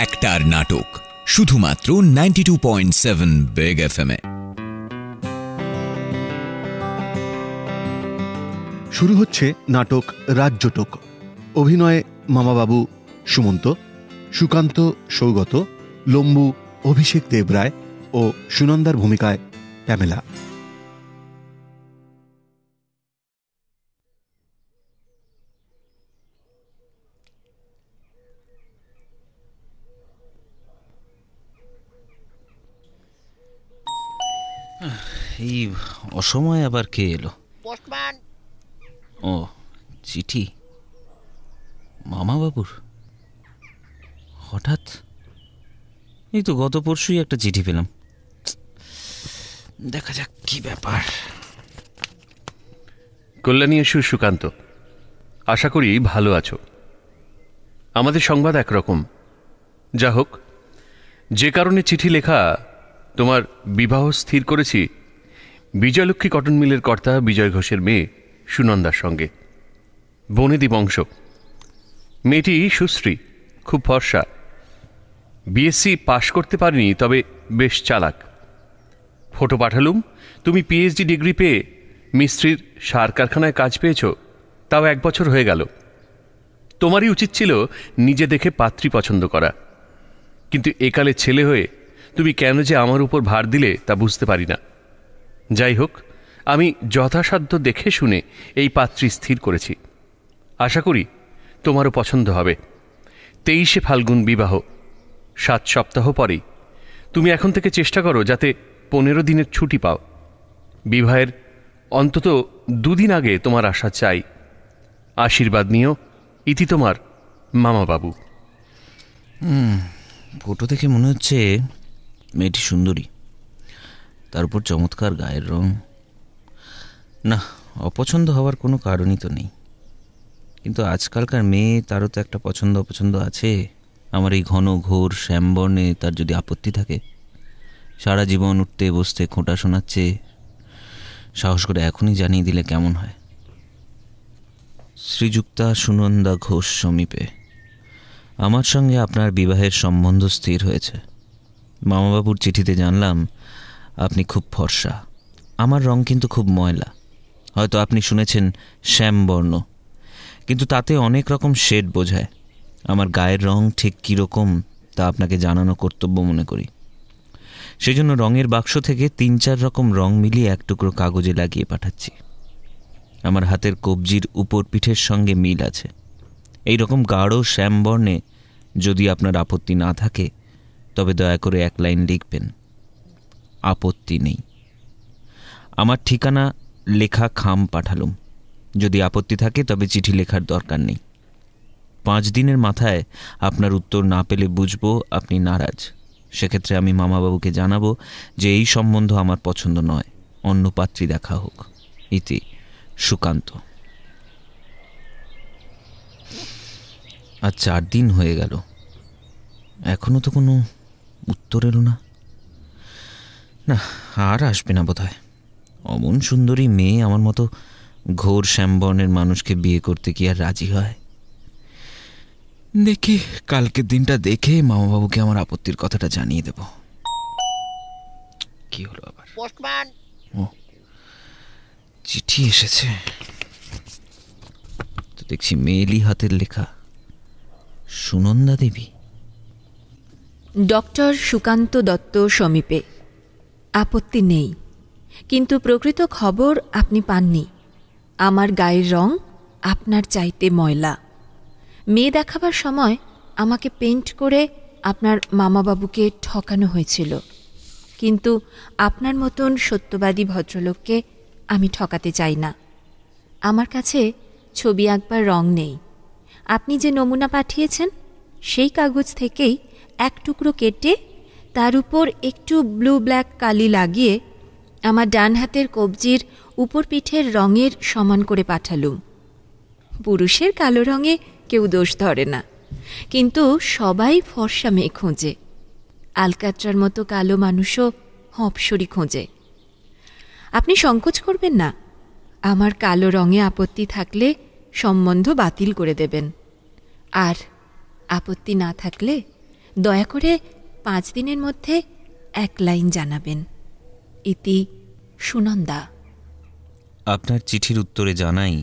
একটার নাটক শুধুমাত্র 92.7 বেগ এফএম-এ। শুরু হচ্ছে নাটক রাজ্যটক। অভিনয়ে মামাবাবু সুমন্ত, সুকান্ত সৌগত, লম্বু অভিষেক দেবরায় ও সুনন্দার ভূমিকায় প্যামেলা। এই অসময়ে আবার কে এলো? পোস্টম্যান। ও, চিঠি মামা বাবুর। হঠাৎ এই তো গত পরশুই একটা চিঠি পেলাম। দেখা যাক কি ব্যাপার। কল্যাণী এসু সুকান্ত, আশা করি ভালো আছো। আমাদের সংবাদ একরকম। যা হোক, যে কারণে চিঠি লেখা, তোমার বিবাহ স্থির করেছি বিজয়লক্ষ্মী কটন মিলের কর্তা বিজয় ঘোষের মেয়ে সুনন্দার সঙ্গে। বনেদি বংশ। মেয়েটি সুশ্রী, খুব ফর্সা। বিএসসি পাশ করতে পারিনি, তবে বেশ চালাক। ফটো পাঠালুম, তুমি পিএইচডি ডিগ্রি পেয়ে মিস্ত্রির সার কারখানায় কাজ পেয়েছ, তাও 1 বছর হয়ে গেল। তোমারই উচিত ছিল নিজে দেখে পাত্রী পছন্দ করা, কিন্তু একালে ছেলে হয়ে তুমি কেন যে আমার উপর ভার দিলে তা বুঝতে পারি না। যাই হোক, আমি যথাসাধ্য দেখে শুনে এই পাত্রী স্থির করেছি। আশা করি তোমারও পছন্দ হবে। 23শে ফাল্গুন বিবাহ, 7 সপ্তাহ পরেই। তুমি এখন থেকে চেষ্টা করো যাতে 15 দিনের ছুটি পাও। বিবাহের অন্তত 2 দিন আগে তোমার আসা চাই। আশীর্বাদ নিও। ইতি তোমার মামাবাবু। ফটো দেখে মনে হচ্ছে মেয়েটি সুন্দরী, তার উপর চমৎকার গায়ের রং। না, অপছন্দ হওয়ার কোনো কারণই তো নেই। কিন্তু আজকালকার মেয়ে, তারও তো একটা পছন্দ অপছন্দ আছে। আমার এই ঘন ঘোর শ্যামবর্ণে তার যদি আপত্তি থাকে, সারা জীবন উঠতে বসতে খোঁটা শোনাচ্ছে, সাহস করে এখনই জানিয়ে দিলে কেমন হয়? শ্রীযুক্তা সুনন্দা ঘোষ সমীপে আমার সঙ্গে আপনার বিবাহের সম্বন্ধ স্থির হয়েছে। মামাবাবুর চিঠিতে জানলাম আপনি খুব ফর্সা। আমার রং কিন্তু খুব ময়লা। হয়তো আপনি শুনেছেন শ্যামবর্ণ, কিন্তু তাতে অনেক রকম শেড বোঝায়। আমার গায়ের রং ঠিক কীরকম তা আপনাকে জানানো কর্তব্য মনে করি। সেজন্য রঙের বাক্স থেকে 3-4 রকম রং মিলিয়ে 1 টুকরো কাগজে লাগিয়ে পাঠাচ্ছি। আমার হাতের কবজির উপর পিঠের সঙ্গে মিল আছে। এই রকম গাঢ় শ্যামবর্ণে যদি আপনার আপত্তি না থাকে, তবে দয়া করে 1 লাইন লিখবেন, আপত্তি নেই। আমার ঠিকানা লেখা খাম পাঠালুম। যদি আপত্তি থাকে তবে চিঠি লেখার দরকার নেই। 5 দিনের মাথায় আপনার উত্তর না পেলে বুঝবো আপনি নারাজ। সেক্ষেত্রে আমি মামাবাবুকে জানাবো যে এই সম্বন্ধ আমার পছন্দ নয়, অন্য পাত্রী দেখা হোক। ইতি সুকান্ত। আজ 4 দিন হয়ে গেল, এখনো তো কোনো উত্তর এলো না। না, আর আসবে না বোধহয়। অমন সুন্দরী মেয়ে আমার মতো ঘোর শ্যামবর্ণের মানুষকে বিয়ে করতে কি আর রাজি হয়? দেখি, কালকের দিনটা দেখে মামাবাবুকে আমার আপত্তির কথাটা জানিয়ে দেব। কি হলো আবার? পোস্টম্যান। ও, চিঠি এসেছে তো দেখছি, মেয়েলি হাতের লেখা। সুনন্দা দেবী। ডক্টর সুকান্ত দত্ত সমীপে। আপত্তি নেই, কিন্তু প্রকৃত খবর আপনি পাননি। আমার গায়ের রং আপনার চাইতে ময়লা। মেয়ে দেখাবার সময় আমাকে পেইন্ট করে আপনার মামাবাবুকে ঠকানো হয়েছিল, কিন্তু আপনার মতন সত্যবাদী ভদ্রলোককে আমি ঠকাতে চাই না। আমার কাছে ছবি আঁকবার রং নেই। আপনি যে নমুনা পাঠিয়েছেন সেই কাগজ থেকেই 1 টুকরো কেটে তার উপর একটু ব্লু ব্ল্যাক কালি লাগিয়ে আমার ডান হাতের কবজির উপর পিঠের রঙের সমান করে পাঠালুম। পুরুষের কালো রঙে কেউ দোষ ধরে না, কিন্তু সবাই ফর্সা মেয়ে খোঁজে। আলকাত্রার মতো কালো মানুষও হপসরি খোঁজে। আপনি সংকোচ করবেন না। আমার কালো রঙে আপত্তি থাকলে সম্বন্ধ বাতিল করে দেবেন, আর আপত্তি না থাকলে দয়া করে 5 দিনের মধ্যে 1 লাইন জানাবেন। ইতি সুনন্দা। আপনার চিঠির উত্তরে জানাই,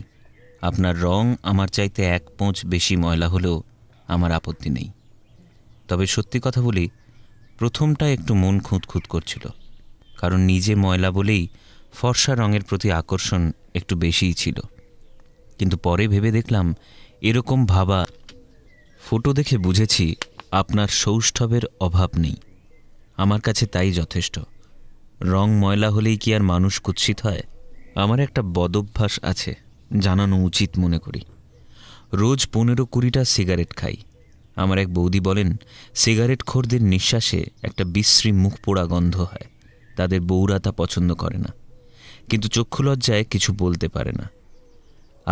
আপনার রং আমার চাইতে 1 পোঁচ বেশি ময়লা হলেও আমার আপত্তি নেই। তবে সত্যি কথা বলি, প্রথমটা একটু মন খুঁতখুত করছিল, কারণ নিজে ময়লা বলেই ফর্সা রঙের প্রতি আকর্ষণ একটু বেশিই ছিল। কিন্তু পরে ভেবে দেখলাম এরকম ভাবা, ফটো দেখে বুঝেছি আপনার সৌষ্ঠবের অভাব নেই। আমার কাছে তাই যথেষ্ট। রং ময়লা হলেই কি আর মানুষ কুৎসিত হয়? আমার একটা বদভ্যাস আছে, জানানো উচিত মনে করি। রোজ 15-20টা সিগারেট খাই। আমার এক বৌদি বলেন, সিগারেট খোরদের নিঃশ্বাসে একটা বিশ্রী মুখ পোড়া গন্ধ হয়, তাদের বউরা তা পছন্দ করে না, কিন্তু চক্ষু লজ্জায় কিছু বলতে পারে না।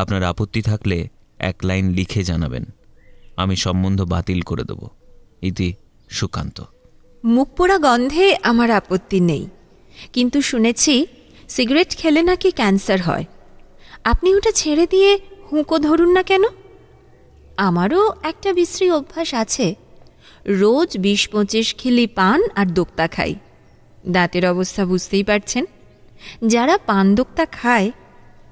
আপনার আপত্তি থাকলে 1 লাইন লিখে জানাবেন, আমি সম্বন্ধ বাতিল করে দেব। ইতি সুকান্ত। মুখ পোড়া গন্ধে আমার আপত্তি নেই, কিন্তু শুনেছি সিগারেট খেলে নাকি ক্যান্সার হয়। আপনি ওটা ছেড়ে দিয়ে হুঁকো ধরুন না কেন? আমারও একটা বিশ্রী অভ্যাস আছে, রোজ 20-25 খিলি পান আর দোক্তা খাই। দাঁতের অবস্থা বুঝতেই পারছেন। যারা পান দোক্তা খায়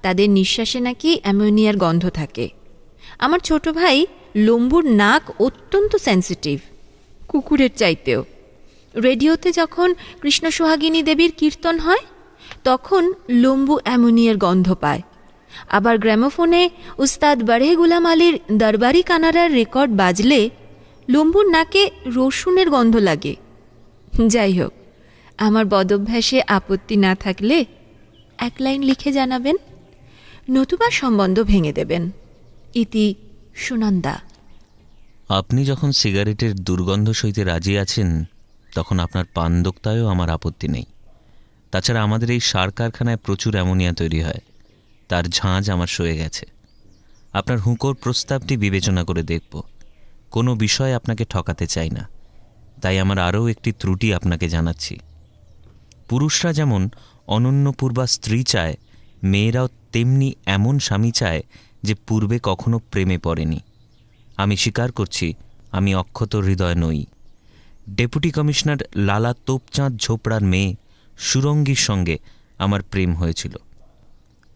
তাদের নিঃশ্বাসে নাকি অ্যামোনিয়ার গন্ধ থাকে। আমার ছোট ভাই লম্বুর নাক অত্যন্ত সেন্সিটিভ, কুকুরের চাইতেও। রেডিওতে যখন কৃষ্ণ সোহাগিনী দেবীর কীর্তন হয় তখন লম্বু অ্যামোনিয়ার গন্ধ পায়। আবার গ্র্যামোফোনে উস্তাদ বাড়ে গুলাম আলীর দরবারি কানাড়ার রেকর্ড বাজলে লম্বুর নাকে রসুনের গন্ধ লাগে। যাই হোক, আমার বদভ্যাসে আপত্তি না থাকলে 1 লাইন লিখে জানাবেন, নতুবা সম্বন্ধ ভেঙে দেবেন। ইতি সুনন্দা। আপনি যখন সিগারেটের দুর্গন্ধ সইতে রাজি আছেন, তখন আপনার পান দোক্তায়ও আমার আপত্তি নেই। তাছাড়া আমাদের এই সার কারখানায় প্রচুর অ্যামোনিয়া তৈরি হয়, তার ঝাঁঝ আমার সয়ে গেছে। আপনার হুঁকোর প্রস্তাবটি বিবেচনা করে দেখব। কোনো বিষয়ে আপনাকে ঠকাতে চাই না, তাই আমার আরও একটি ত্রুটি আপনাকে জানাচ্ছি। পুরুষরা যেমন অনন্যপূর্বা স্ত্রী চায়, মেয়েরাও তেমনি এমন স্বামী চায় যে পূর্বে কখনো প্রেমে পড়েনি। আমি স্বীকার করছি, আমি অক্ষত হৃদয় নই। ডেপুটি কমিশনার লালা তোপচাঁদ ঝোপড়ার মেয়ে সুরঙ্গীর সঙ্গে আমার প্রেম হয়েছিল।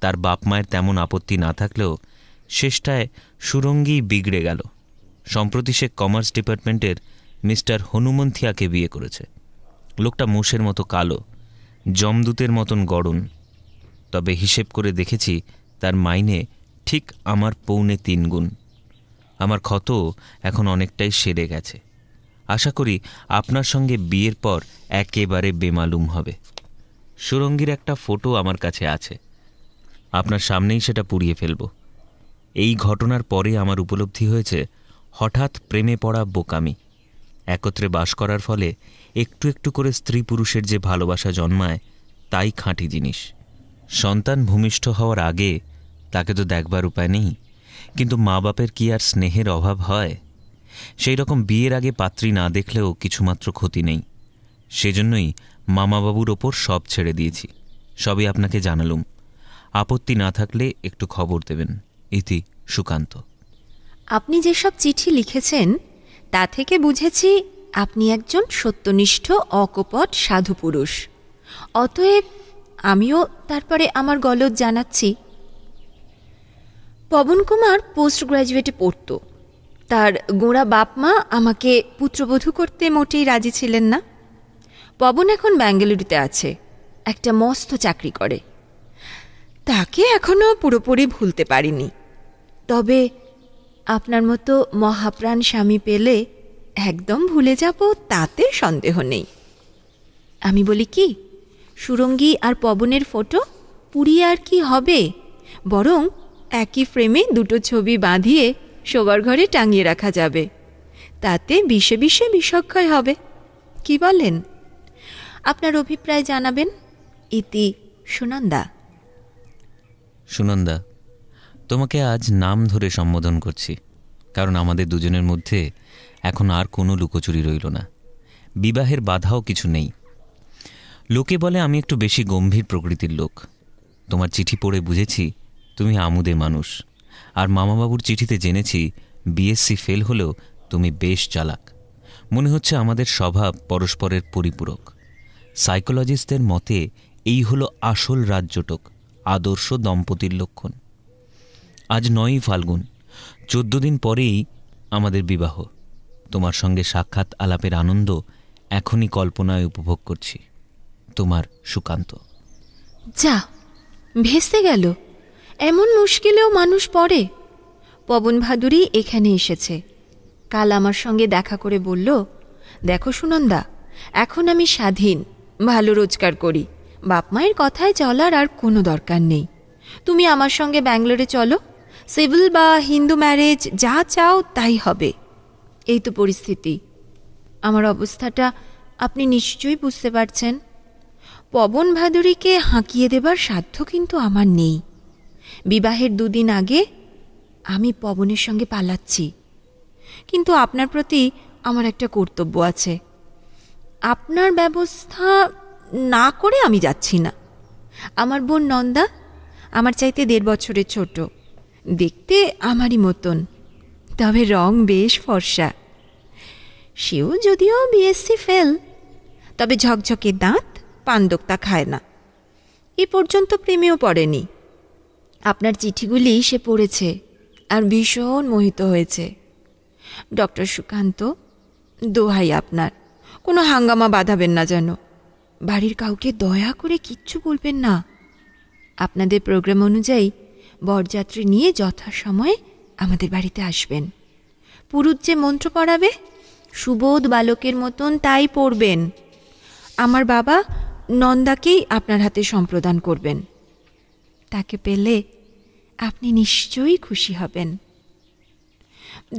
তার বাপ মায়ের তেমন আপত্তি না থাকলেও শেষটায় সুরঙ্গী বিগড়ে গেল। সম্প্রতি সে কমার্স ডিপার্টমেন্টের মিস্টার হনুমন্থিয়াকে বিয়ে করেছে। লোকটা মোষের মতো কালো, যমদূতের মতন গড়ন। তবে হিসেব করে দেখেছি তার মাইনে ঠিক আমার 3.25 গুণ। আমার ক্ষত এখন অনেকটাই সেরে গেছে। আশা করি আপনার সঙ্গে বিয়ের পর একেবারে বেমালুম হবে। সুরঙ্গীর একটা ফটো আমার কাছে আছে, আপনার সামনেই সেটা পুড়িয়ে ফেলব। এই ঘটনার পরে আমার উপলব্ধি হয়েছে হঠাৎ প্রেমে পড়া বোকামি। একত্রে বাস করার ফলে একটু একটু করে স্ত্রী পুরুষের যে ভালোবাসা জন্মায় তাই খাঁটি জিনিস। সন্তান ভূমিষ্ঠ হওয়ার আগে তাকে তো দেখবার উপায় নেই, কিন্তু মা বাপের কি আর স্নেহের অভাব হয়? সেই রকম বিয়ের আগে পাত্রী না দেখলেও কিছুমাত্র ক্ষতি নেই। সেজন্যই মামাবাবুর ওপর সব ছেড়ে দিয়েছি। সবই আপনাকে জানালুম। আপত্তি না থাকলে একটু খবর দেবেন। ইতি সুকান্ত। আপনি যেসব চিঠি লিখেছেন তা থেকে বুঝেছি আপনি একজন সত্যনিষ্ঠ অকপট সাধু পুরুষ। অতএব আমিও তারপরে আমার গলদ জানাচ্ছি। পবন কুমার পোস্ট গ্র্যাজুয়েটে পড়ত। তার গোঁড়া বাপ মা আমাকে পুত্রবধূ করতে মোটেই রাজি ছিলেন না। পবন এখন বেঙ্গালুরুতে আছে, একটা মস্ত চাকরি করে। তাকে এখনো পুরোপুরি ভুলতে পারিনি। তবে আপনার মতো মহাপ্রাণ স্বামী পেলে একদম ভুলে যাব তাতে সন্দেহ নেই। আমি বলি কি, সুরঙ্গী আর পবনের ফটো পুড়িয়ে আর কি হবে, বরং একই ফ্রেমে 2টো ছবি বাঁধিয়ে শোবার ঘরে টাঙিয়ে রাখা যাবে। তাতে বিষে বিষে বিষক্ষয় হবে। কি বলেন? আপনার অভিপ্রায় জানাবেন। ইতি সুনন্দা। সুনন্দা, তোমাকে আজ নাম ধরে সম্বোধন করছি, কারণ আমাদের দুজনের মধ্যে এখন আর কোনো লুকোচুরি রইল না। বিবাহের বাধাও কিছু নেই। লোকে বলে আমি একটু বেশি গম্ভীর প্রকৃতির লোক। তোমার চিঠি পড়ে বুঝেছি তুমি আমুদে মানুষ। আর মামাবাবুর চিঠিতে জেনেছি বিএসসি ফেল হলেও তুমি বেশ চালাক। মনে হচ্ছে আমাদের স্বভাব পরস্পরের পরিপূরক। সাইকোলজিস্টদের মতে এই হলো আসল রাজ্যটক, আদর্শ দম্পতির লক্ষণ। আজ 9ই ফাল্গুন, 14 দিন পরেই আমাদের বিবাহ। তোমার সঙ্গে সাক্ষাৎ আলাপের আনন্দ এখনই কল্পনায় উপভোগ করছি। তোমার সুকান্ত। যা, ভেস্তে গেল। এমন মুশকিলেও মানুষ পড়ে। পবন ভাদুরী এখানে এসেছে। কাল আমার সঙ্গে দেখা করে বলল, দেখো সুনন্দা, এখন আমি স্বাধীন, ভালো রোজগার করি, বাপ মায়ের কথায় চলার আর কোনো দরকার নেই। তুমি আমার সঙ্গে ব্যাঙ্গালোরে চলো, সিভিল বা হিন্দু ম্যারেজ যা চাও তাই হবে। এই তো পরিস্থিতি। আমার অবস্থাটা আপনি নিশ্চয়ই বুঝতে পারছেন। পবন ভাদুরীকে হাঁকিয়ে দেবার সাধ্য কিন্তু আমার নেই। বিবাহের 2 দিন আগে আমি পবনের সঙ্গে পালাচ্ছি, কিন্তু আপনার প্রতি আমার একটা কর্তব্য আছে। আপনার ব্যবস্থা না করে আমি যাচ্ছি না। আমার বোন নন্দা আমার চাইতে 1.5 বছরের ছোট, দেখতে আমারই মতন, তবে রং বেশ ফর্সা। সেও যদিও বিএসসি ফেল, তবে ঝকঝকে দাঁত, পানদোক্তা খায় না। এ পর্যন্ত প্রেমেও পড়েনি। আপনার চিঠিগুলি সে পড়েছে আর ভীষণ মোহিত হয়েছে। ডক্টর সুকান্ত, দোহাই আপনার, কোনো হাঙ্গামা বাঁধাবেন না যেন। বাড়ির কাউকে দয়া করে কিচ্ছু বলবেন না। আপনাদের প্রোগ্রাম অনুযায়ী বরযাত্রী নিয়ে যথাসময়ে আমাদের বাড়িতে আসবেন। পুরুত যে মন্ত্র পড়াবে, সুবোধ বালকের মতন তাই পড়বেন। আমার বাবা নন্দাকেই আপনার হাতে সম্প্রদান করবেন। তাকে পেলে আপনি নিশ্চয়ই খুশি হবেন।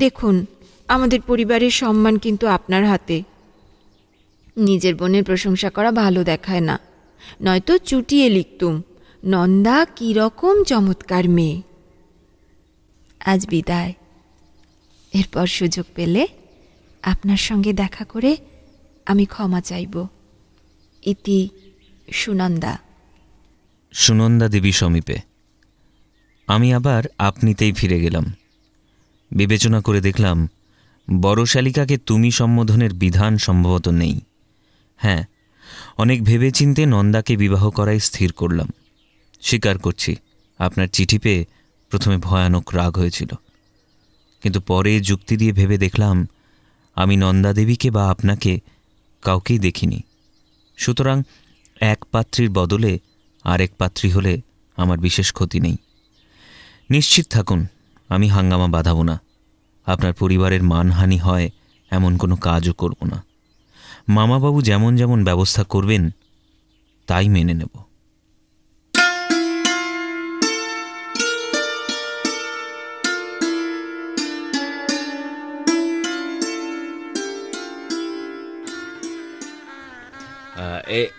দেখুন, আমাদের পরিবারের সম্মান কিন্তু আপনার হাতে। নিজের বোনের প্রশংসা করা ভালো দেখায় না, নয়তো চুটিয়ে লিখতুম নন্দা কিরকম চমৎকার মেয়ে। আজ বিদায়। এরপর সুযোগ পেলে আপনার সঙ্গে দেখা করে আমি ক্ষমা চাইব। ইতি সুনন্দা। সুনন্দা দেবী সমীপে। আমি আবার আপনিতেই ফিরে গেলাম। বিবেচনা করে দেখলাম বড় শালিকাকে তুমি সম্বোধনের বিধান সম্ভবত নেই। হ্যাঁ, অনেক ভেবেচিন্তে নন্দাকে বিবাহ করাই স্থির করলাম। স্বীকার করছি, আপনার চিঠি পেয়ে প্রথমে ভয়ানক রাগ হয়েছিল, কিন্তু পরে যুক্তি দিয়ে ভেবে দেখলাম আমি নন্দা দেবীকে বা আপনাকে কাউকেই দেখিনি। সুতরাং এক পাত্রীর বদলে আরেক পাত্রী হলে আমার বিশেষ ক্ষতি নেই। নিশ্চিত থাকুন, আমি হাঙ্গামা বাঁধাব না। আপনার পরিবারের মানহানি হয় এমন কোনো কাজও করব না। মামাবাবু যেমন যেমন ব্যবস্থা করবেন তাই মেনে নেব।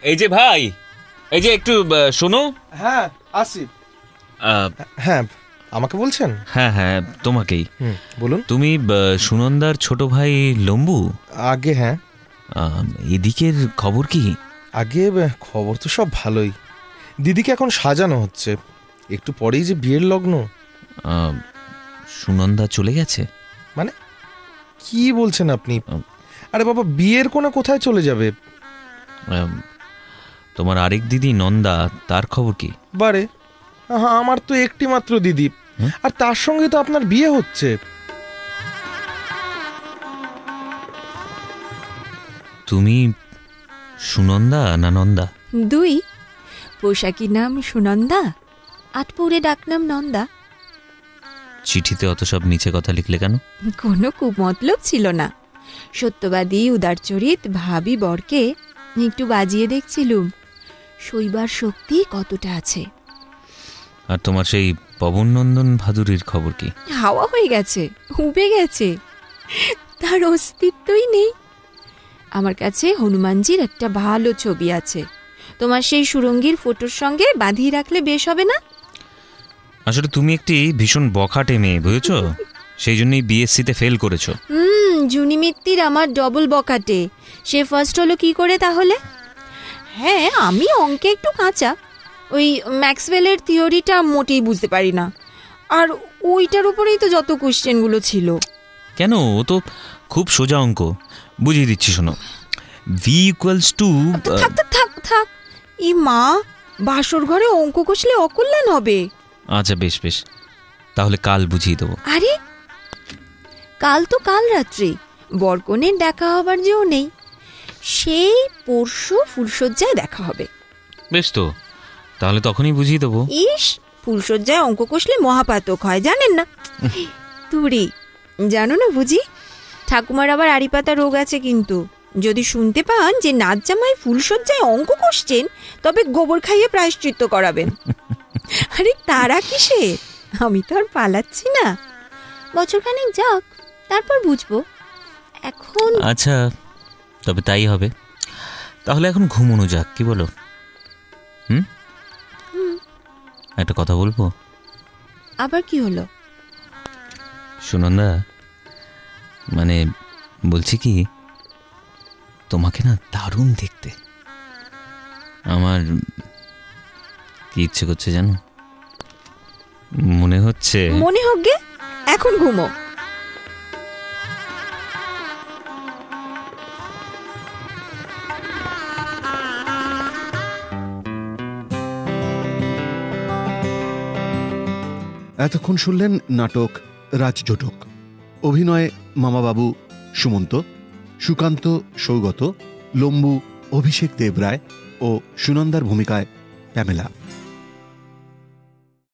এই যে ভাই, এই যে একটু শোনো। হ্যাঁ, আসি। হ্যাঁ, আমাকে বলছেন? হ্যাঁ হ্যাঁ, তোমাকেই। বলুন। তুমি সুনন্দার ছোট ভাই লম্বু? আগে হ্যাঁ। এদিকের খবর কি? আগে খবর তো সব ভালোই। দিদিকে এখন সাজানো হচ্ছে, একটু পরেই যে বিয়ের লগ্ন। সুনন্দা চলে গেছে? মানে কি বলছেন আপনি? আরে বাবা, বিয়ের কোনা কোথায় চলে যাবে? তোমার আরেক দিদি নন্দা, তার খবর কি? বারে, আমার তো একটি মাত্র দিদি, আর তার সঙ্গে তো আপনার বিয়ে হচ্ছে। তুমি সুনন্দা না নন্দা? 2। পোশাকি নাম সুনন্দা, আটপৌরে ডাকনাম নন্দা। চিঠিতে অত সব নিচে কথা লিখলে কেন? কোনো কুমতলব ছিল না। সত্যবাদী উদারচরিত ভাবি বরকে একটু বাজিয়ে দেখছিলুম শৈবার শক্তি কতটা আছে। আর তোমার সেই পবননন্দন ভাদুরীর খবর কি? হাওয়া হয়ে গেছে, উবে গেছে, তার অস্তিত্বই নেই। আমার কাছে হনুমানজির একটা ভালো ছবি আছে, তোমার সেই সুরঙ্গীর ফটোর সঙ্গে বাঁধিয়ে রাখলে বেশ হবে না? আসলে তুমি একটি ভীষণ বখাটে মেয়ে, বুঝেছ? সেই জন্যই বিএসসিতে ফেল করেছো। জুনি মিত্তির আমার ডবল বকাটে। সে ফার্স্ট হলো কি করে তাহলে? হ্যাঁ, আমি অঙ্কে একটু কাঁচা, ওই ম্যাক্সওয়েলের থিওরিটা মোটেই বুঝতে পারি না, আর ওইটার উপরেই তো যত কোশ্চেনগুলো ছিল। কেন, ও তো খুব সোজা অঙ্ক, বুঝিয়ে দিচ্ছি শোনো। ভি ইকুয়ালস টু, থাক থাক থাক থাক, ই মা, বাসর ঘরে অঙ্ক কষলে অকল্যাণ হবে। আচ্ছা বেশ বেশ, তাহলে কাল বুঝিয়ে দেবো। আরে কাল তো কাল রাত্রি, বরকনের দেখা হবার যেও নেই, সেই পরশু ফুলশয্যায় দেখা হবে। বেশ তো, তাহলে তখনই বুঝিয়ে দেবো। ইস, ফুলশয্যায় অঙ্ক কষলে মহাপাতক হয়, জানেন না? তুরি জানো না বুঝি? ঠাকুমার আবার আড়িপাতা রোগ আছে, কিন্তু যদি শুনতে পান যে নাচ জামাই ফুলশয্যায় অঙ্ক কষছেন, তবে গোবর খাইয়ে প্রায়শ্চিত্ত করাবেন। আরে তারা কিসের, আমি তো আর পালাচ্ছি না, বছরখানেক যাক, তারপর বুঝবো। এখন আচ্ছা, তবে তাই হবে। তাহলে এখন ঘুমোনো যাক, কি বলো? একটা কথা বলবো? আবার কি হলো? সুনন্দা, মানে বলছি কি, তোমাকে না দারুণ দেখতে। আমার কি ইচ্ছে করছে জানো? মনে হচ্ছে মনে হোক গে, এখন ঘুমো। এতক্ষণ শুনলেন নাটক রাজজোটক। অভিনয়ে মামাবাবু সুমন্ত, সুকান্ত সৌগত, লম্বু অভিষেক দেবরায় ও সুনন্দার ভূমিকায় প্যামেলা।